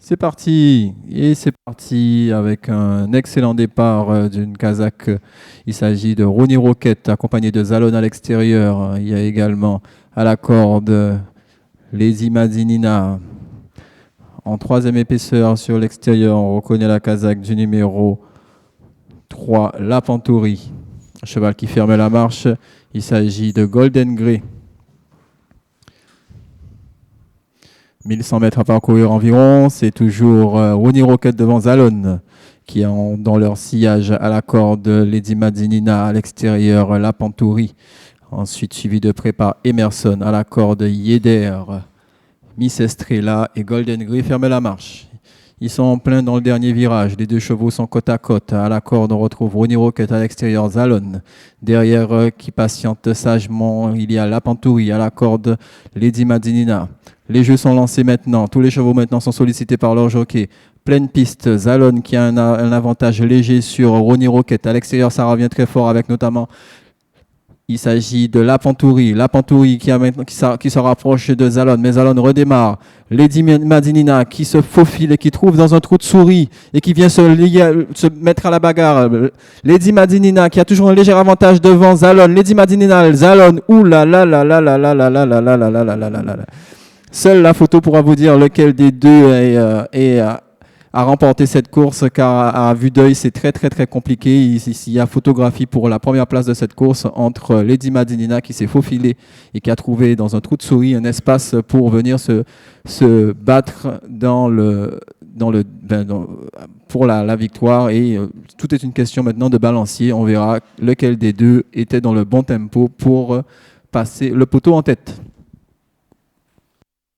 C'est parti, et c'est parti avec un excellent départ d'une Kazakh. Il s'agit de Ronnie Rocket accompagné de Zalon à l'extérieur. Il y a également à la corde Lady Madinina en troisième épaisseur sur l'extérieur. On reconnaît la Kazakh du numéro 3, La Pantouri. Cheval qui ferme la marche. Il s'agit de Golden Grey. 1100 mètres à parcourir environ, c'est toujours Ronnie Rocket devant Zalon qui ont dans leur sillage à la corde Lady Madinina à l'extérieur, La Pantouri. Ensuite suivi de près par Emerson à la corde Yeder, Miss Estrella et Golden Grey ferment la marche. Ils sont en plein dans le dernier virage. Les deux chevaux sont côte à côte. À la corde, on retrouve Ronnie Rocket à l'extérieur, Zalon. Derrière, qui patiente sagement, il y a La Pantouri à la corde, Lady Madinina. Les jeux sont lancés maintenant. Tous les chevaux maintenant sont sollicités par leur jockey. Pleine piste, Zalon qui a un avantage léger sur Ronnie Rocket. À l'extérieur, ça revient très fort avec notamment... Il s'agit de La Pantouri qui se rapproche de Zalon, mais Zalon redémarre. Lady Madinina qui se faufile et qui trouve dans un trou de souris et qui vient se mettre à la bagarre. Lady Madinina qui a toujours un léger avantage devant Zalon. Lady Madinina, Zalon, oulala, la la la la la la la la la la la la la la. Seule la photo pourra vous dire lequel des deux a remporté cette course, car à vue d'œil, c'est très compliqué. Il y a photographie pour la première place de cette course entre Lady Madinina qui s'est faufilée et qui a trouvé dans un trou de souris un espace pour venir se battre pour la victoire. Et tout est une question maintenant de balancier. On verra lequel des deux était dans le bon tempo pour passer le poteau en tête.